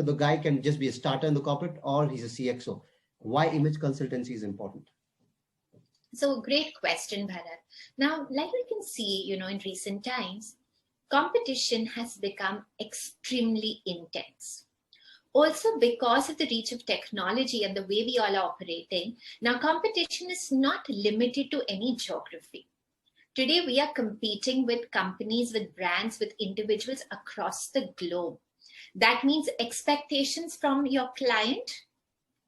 the guy can just be a starter in the corporate or he's a CXO. Why image consultancy is important? So great question, Bharat. Now, like we can see, in recent times, competition has become extremely intense. Also, because of the reach of technology and the way we all are operating, now competition is not limited to any geography. Today, we are competing with companies, with brands, with individuals across the globe. That means expectations from your client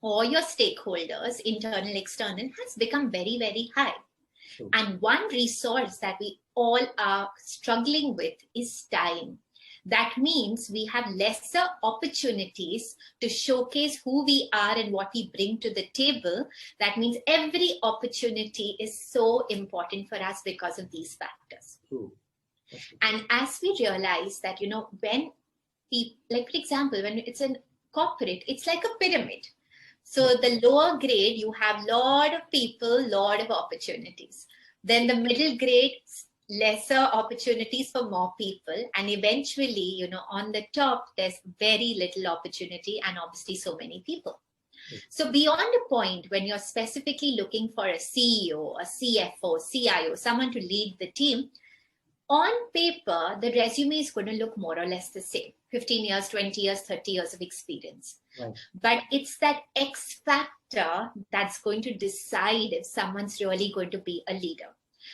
or your stakeholders, internal, external, has become very, very high. Sure. And one resource that we all are struggling with is time. That means we have lesser opportunities to showcase who we are and what we bring to the table. That means every opportunity is so important for us because of these factors. True. And as we realize that, when people, like for example, when it's a corporate, it's like a pyramid. So the lower grade, you have a lot of people, lot of opportunities. Then the middle grade, lesser opportunities for more people. And eventually, on the top, there's very little opportunity and obviously so many people. So beyond a point when you're specifically looking for a CEO, a CFO, CIO, someone to lead the team, on paper, the resume is going to look more or less the same. 15 years, 20 years, 30 years of experience. Right. But it's that X factor that's going to decide if someone's really going to be a leader.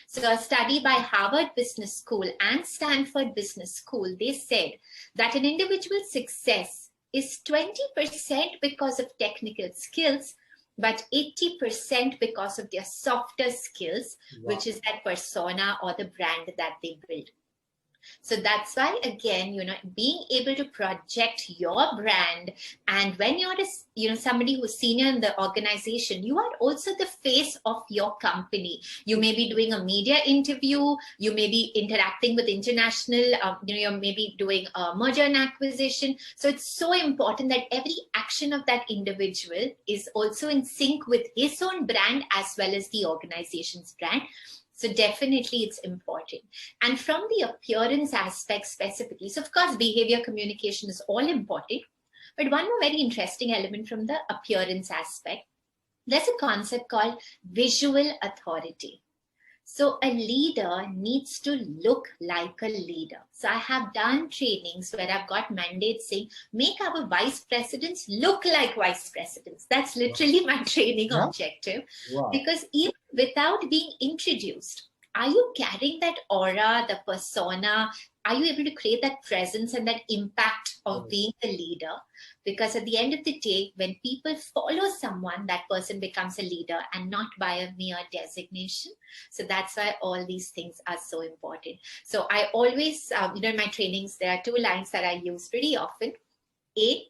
So a study by Harvard Business School and Stanford Business School, they said that an individual's success is 20% because of technical skills, but 80% because of their softer skills, wow, which is that persona or the brand that they build. So that's why, again, being able to project your brand, and when you're somebody who's senior in the organization, you are also the face of your company. You may be doing a media interview, you may be interacting with international, you're maybe doing a merger and acquisition. So it's so important that every action of that individual is also in sync with his own brand as well as the organization's brand. So definitely it's important. And from the appearance aspect specifically, so of course, behavior communication is all important, but one more very interesting element from the appearance aspect, there's a concept called visual authority. So a leader needs to look like a leader. So I have done trainings where I've got mandates saying, make our vice presidents look like vice presidents. That's literally my training objective. Wow. Because even without being introduced, are you carrying that aura, the persona? Are you able to create that presence and that impact of being a leader? Because at the end of the day, when people follow someone, that person becomes a leader and not by a mere designation. So that's why all these things are so important. So I always, in my trainings, there are two lines that I use pretty often. A,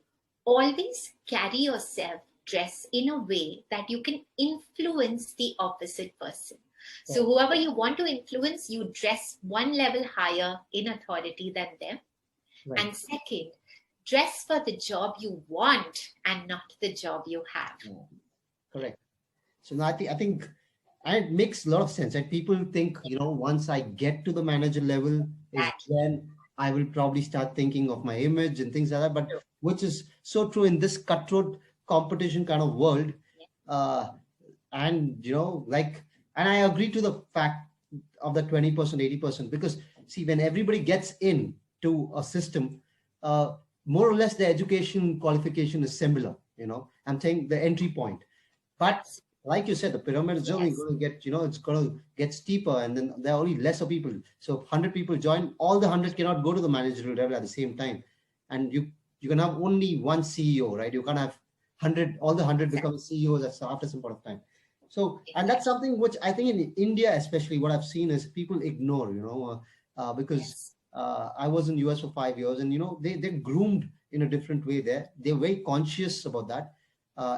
always carry yourself, dress in a way that you can influence the opposite person. So whoever you want to influence, you dress one level higher in authority than them. Right. And second, dress for the job you want and not the job you have. Yeah. Correct. So now I think, and it makes a lot of sense. And people think, once I get to the manager level, then I will probably start thinking of my image and things like that. But which is so true in this cutthroat competition kind of world. Yeah. And I agree to the fact of the 20%, 80%, because see, when everybody gets into a system, more or less the education qualification is similar, I'm saying the entry point. But like you said, the pyramid is only going to get, it's going to get steeper, and then there are only lesser people. So 100 people join, all the 100 cannot go to the managerial level at the same time. And you can have only one CEO, right? You can't have 100, all the 100 become CEOs after some point of time. So, and that's something which I think in India, especially what I've seen is people ignore, because I was in US for 5 years, and, they're groomed in a different way there. They're very conscious about that.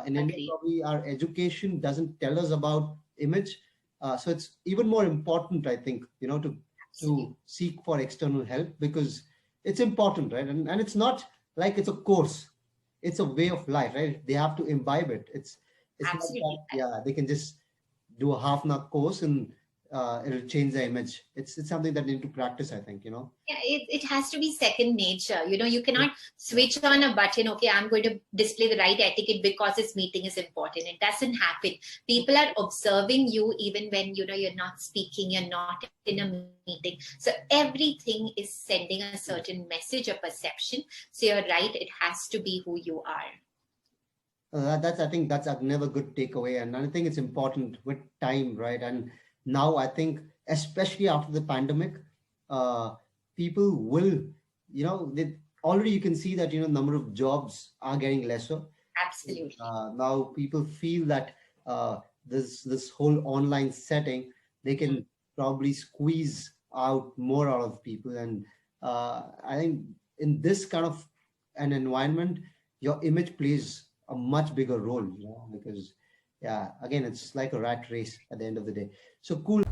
In India, probably our education doesn't tell us about image. So it's even more important, I think, to seek for external help, because it's important, right? And it's not like it's a course. It's a way of life, right? They have to imbibe it. It's not that, they can just do a half-hour course and it'll change the image. It's something that need to practice, I think, Yeah, it has to be second nature. You cannot switch on a button, okay, I'm going to display the right etiquette because this meeting is important. It doesn't happen. People are observing you even when, you're not speaking, you're not in a meeting. So everything is sending a certain message or perception. So you're right, it has to be who you are. I think that's another good takeaway, and I think it's important with time, right? And now I think, especially after the pandemic, uh, people will, they, already you can see that number of jobs are getting lesser. Absolutely. Now people feel that this whole online setting, they can probably squeeze out more out of people, and I think in this kind of an environment, your image plays a much bigger role, because yeah, again, it's like a rat race at the end of the day. So cool.